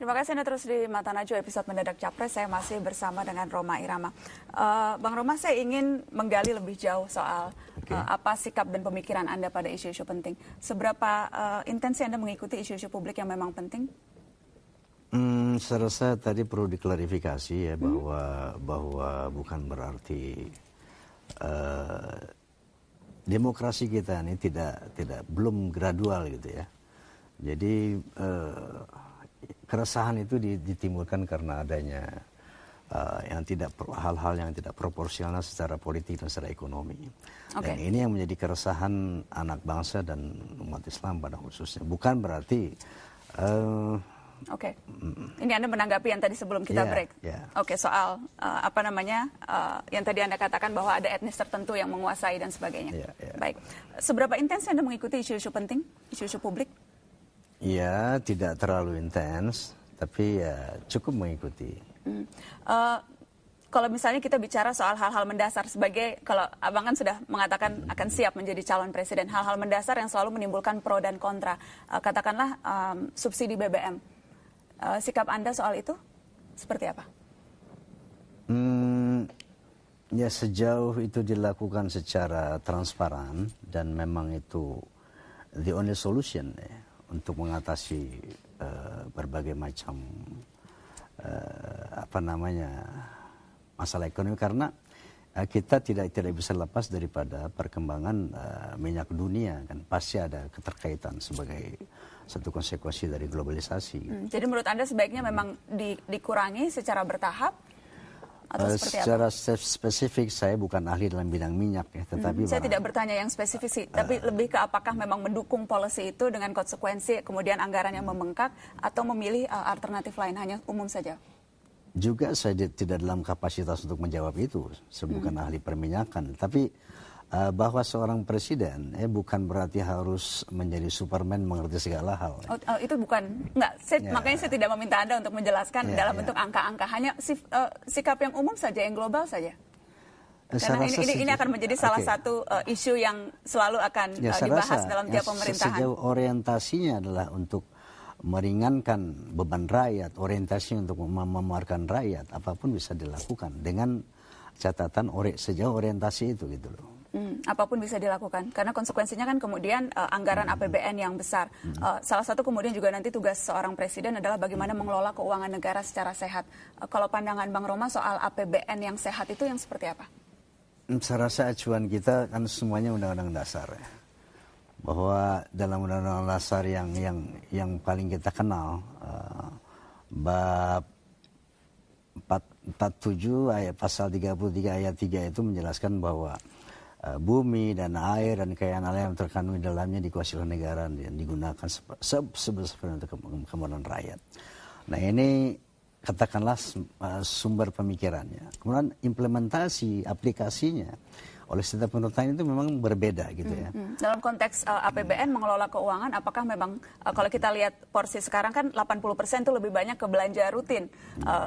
Terima kasih Anda terus di Mata Najwa episode Mendadak Capres. Saya masih bersama dengan Rhoma Irama. Bang Rhoma, saya ingin menggali lebih jauh soal apa sikap dan pemikiran Anda pada isu-isu penting. Seberapa intens Anda mengikuti isu-isu publik yang memang penting? Saya rasa tadi perlu diklarifikasi ya bahwa bukan berarti demokrasi kita ini belum gradual gitu ya. Jadi keresahan itu ditimbulkan karena adanya hal-hal yang tidak proporsional secara politik dan secara ekonomi. Dan ini yang menjadi keresahan anak bangsa dan umat Islam pada khususnya. Bukan berarti Ini Anda menanggapi yang tadi sebelum kita break. Soal yang tadi Anda katakan bahwa ada etnis tertentu yang menguasai dan sebagainya. Baik. Seberapa intens Anda mengikuti isu-isu penting, isu-isu publik? Ya, tidak terlalu intens, tapi ya cukup mengikuti. Kalau misalnya kita bicara soal hal-hal mendasar sebagai, kalau Abang kan sudah mengatakan akan siap menjadi calon presiden, hal-hal mendasar yang selalu menimbulkan pro dan kontra, katakanlah subsidi BBM. Sikap Anda soal itu seperti apa? Ya sejauh itu dilakukan secara transparan dan memang itu the only solution ya, untuk mengatasi berbagai macam masalah ekonomi, karena kita tidak bisa lepas daripada perkembangan minyak dunia, kan pasti ada keterkaitan sebagai satu konsekuensi dari globalisasi. Jadi menurut Anda sebaiknya memang dikurangi secara bertahap atau seperti secara apa? spesifik saya bukan ahli dalam bidang minyak ya, tetapi saya tidak bertanya yang spesifik sih, tapi lebih ke apakah memang mendukung policy itu dengan konsekuensi kemudian anggaran yang membengkak atau memilih alternatif lain, hanya umum saja. Juga saya tidak dalam kapasitas untuk menjawab itu, saya bukan ahli perminyakan, tapi bahwa seorang presiden bukan berarti harus menjadi Superman mengerti segala hal. Itu bukan, makanya saya tidak meminta Anda untuk menjelaskan dalam bentuk angka-angka, hanya sikap yang umum saja, yang global saja. Karena ini akan menjadi salah satu isu yang selalu akan dibahas dalam tiap pemerintahan. Sejauh orientasinya adalah untuk meringankan beban rakyat, orientasinya untuk memuarkan rakyat, apapun bisa dilakukan dengan catatan sejauh orientasi itu gitu loh. Apapun bisa dilakukan, karena konsekuensinya kan kemudian anggaran APBN yang besar. Salah satu kemudian juga nanti tugas seorang presiden adalah bagaimana mengelola keuangan negara secara sehat. Kalau pandangan Bang Rhoma soal APBN yang sehat itu yang seperti apa? Saya rasa acuan kita kan semuanya undang-undang dasar ya. Bahwa dalam undang-undang dasar yang paling kita kenal, bab 47 ayat pasal 33 ayat 3 itu menjelaskan bahwa bumi dan air dan kekayaan alam yang terkandung di dalamnya dikuasai oleh negara dan digunakan sebesar untuk kemakmuran rakyat. Nah ini katakanlah sumber pemikirannya. Kemudian implementasi aplikasinya oleh setiap pemerintahan itu memang berbeda gitu ya. Dalam konteks APBN mengelola keuangan, apakah memang kalau kita lihat porsi sekarang kan 80% itu lebih banyak ke belanja rutin,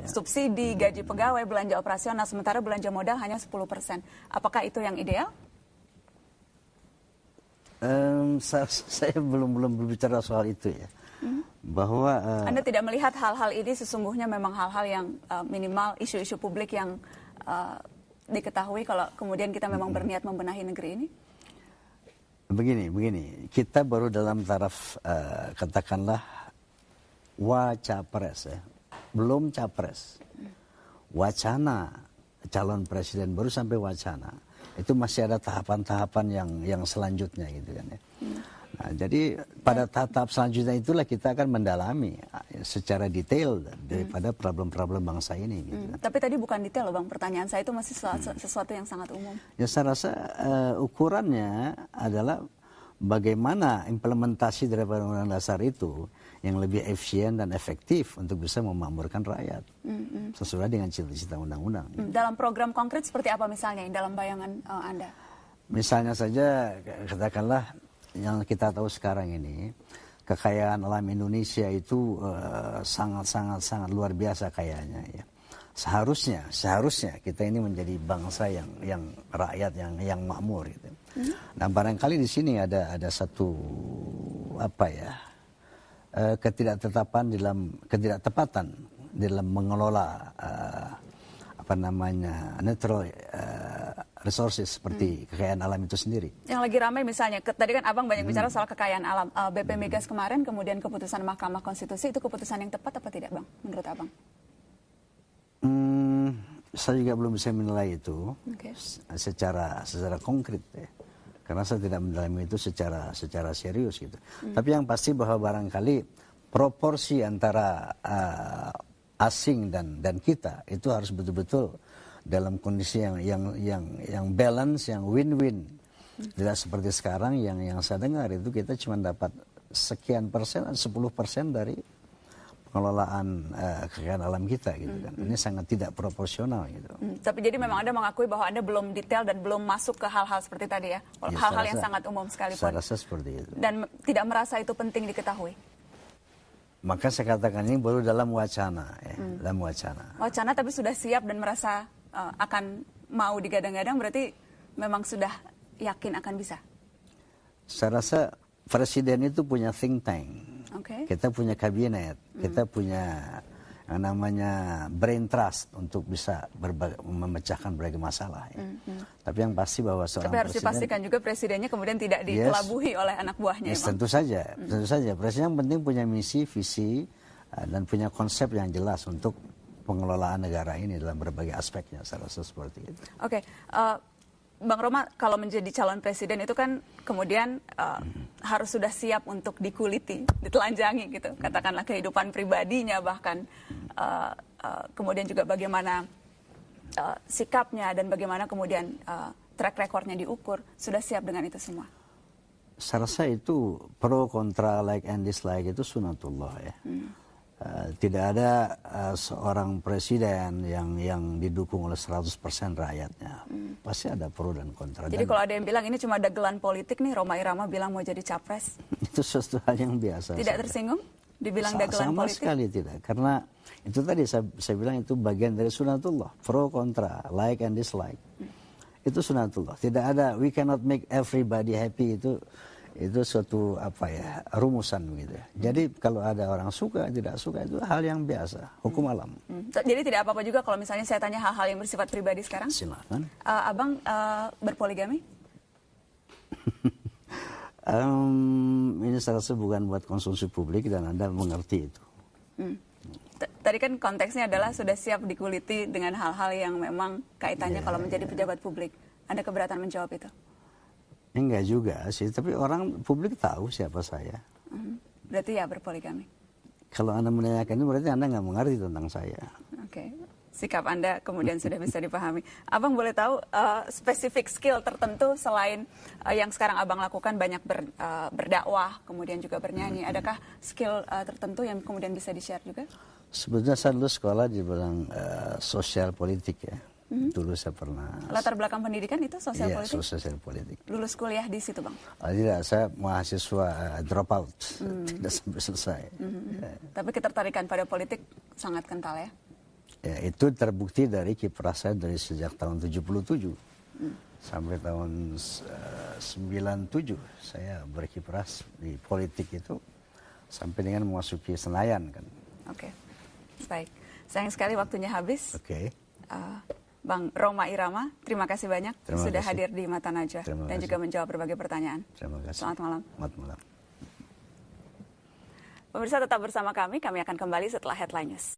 subsidi, gaji pegawai, belanja operasional, sementara belanja modal hanya 10%. Apakah itu yang ideal? Saya belum berbicara soal itu ya. Bahwa Anda tidak melihat hal-hal ini sesungguhnya memang hal-hal yang minimal isu-isu publik yang diketahui kalau kemudian kita memang berniat membenahi negeri ini? Begini, kita baru dalam taraf katakanlah wacapres ya, belum capres. Wacana calon presiden baru sampai wacana. Itu masih ada tahapan-tahapan yang selanjutnya gitu kan ya. Nah, jadi pada tahap selanjutnya itulah kita akan mendalami secara detail daripada problem-problem bangsa ini. Gitu. Tapi tadi bukan detail loh Bang, pertanyaan saya itu masih sesuatu yang sangat umum. Ya saya rasa ukurannya adalah bagaimana implementasi daripada undang-undang dasar itu yang lebih efisien dan efektif untuk bisa memakmurkan rakyat sesuai dengan cita-cita undang-undang. Dalam program konkret seperti apa misalnya dalam bayangan Anda? Misalnya saja katakanlah yang kita tahu sekarang ini, kekayaan alam Indonesia itu sangat luar biasa kayanya ya. Seharusnya kita ini menjadi bangsa yang rakyat yang makmur gitu. Nah barangkali di sini ada satu ketidaktepatan dalam mengelola natural resources seperti kekayaan alam itu sendiri. Yang lagi ramai misalnya, tadi kan Abang banyak bicara soal kekayaan alam. BP Migas kemarin, kemudian keputusan Mahkamah Konstitusi, itu keputusan yang tepat apa tidak, Bang, menurut Abang? Saya juga belum bisa menilai itu secara konkret ya. Karena saya tidak mendalami itu secara serius gitu. Tapi yang pasti bahwa barangkali proporsi antara asing dan kita itu harus betul-betul dalam kondisi yang balance, yang win-win. Tidak seperti sekarang yang saya dengar itu kita cuma dapat sekian persen, 10% dari pengelolaan kekayaan alam kita gitu kan. Ini sangat tidak proporsional gitu. Tapi jadi memang Anda mengakui bahwa Anda belum detail dan belum masuk ke hal-hal seperti tadi ya? Hal-hal yang sangat umum sekalipun. Saya rasa seperti itu. Dan tidak merasa itu penting diketahui? Maka saya katakan ini baru dalam wacana ya, dalam wacana. Wacana tapi sudah siap dan merasa akan mau digadang-gadang, berarti memang sudah yakin akan bisa? Saya rasa presiden itu punya think tank. Kita punya kabinet, kita punya yang namanya brain trust untuk bisa memecahkan berbagai masalah. Ya. Tapi yang pasti bahwa seorang tapi harus dipastikan juga presidennya kemudian tidak dikelabuhi oleh anak buahnya. Tentu saja, tentu saja. Presiden penting punya misi, visi, dan punya konsep yang jelas untuk pengelolaan negara ini dalam berbagai aspeknya. Saya rasa seperti itu. Bang Roma, kalau menjadi calon presiden itu kan kemudian harus sudah siap untuk dikuliti, ditelanjangi gitu. Katakanlah kehidupan pribadinya, bahkan kemudian juga bagaimana sikapnya dan bagaimana kemudian track recordnya diukur. Sudah siap dengan itu semua? Saya rasa itu pro kontra, like and dislike itu sunatullah ya. Tidak ada seorang presiden yang didukung oleh 100% rakyatnya. Pasti ada pro dan kontra. Jadi kalau ada yang bilang ini cuma dagelan politik nih, Roma Irama bilang mau jadi capres. Itu sesuatu hal yang biasa. Tidak tersinggung dibilang dagelan politik? Sama sekali tidak. Karena itu tadi saya bilang itu bagian dari sunatullah. Pro kontra, like and dislike. Itu sunatullah. Tidak ada, we cannot make everybody happy, itu suatu rumusan begitu. Jadi kalau ada orang suka tidak suka itu hal yang biasa, hukum alam. Jadi tidak apa-apa juga kalau misalnya saya tanya hal-hal yang bersifat pribadi sekarang? Silakan. Abang berpoligami? Ini saya rasa bukan buat konsumsi publik dan Anda mengerti itu. Tadi kan konteksnya adalah sudah siap dikuliti dengan hal-hal yang memang kaitannya kalau menjadi pejabat publik. Anda keberatan menjawab itu? Enggak juga sih, tapi orang publik tahu siapa saya. Berarti ya berpoligami? Kalau Anda menanyakan itu berarti Anda nggak mengerti tentang saya. Oke. Sikap Anda kemudian sudah bisa dipahami. Abang boleh tahu spesifik skill tertentu selain yang sekarang Abang lakukan banyak berdakwah, kemudian juga bernyanyi. Adakah skill tertentu yang kemudian bisa di-share juga? Sebetulnya saya dulu sekolah di bidang sosial politik ya. Dulu saya pernah. Latar belakang pendidikan itu sosial politik? Iya, sosial politik. Lulus kuliah di situ, Bang? Tidak, saya mahasiswa drop out. Tidak sampai selesai. Tapi ketertarikan pada politik sangat kental ya? Ya, itu terbukti dari kiprah saya dari sejak tahun 77 sampai tahun 97 saya berkiprah di politik itu sampai dengan memasuki Senayan kan. Oke, baik. Sayang sekali waktunya habis. Oke. Bang Roma Irama, terima kasih banyak sudah hadir di Mata Najwa dan juga menjawab berbagai pertanyaan. Terima kasih. Selamat malam. Selamat malam. Pemirsa tetap bersama kami akan kembali setelah Headline News.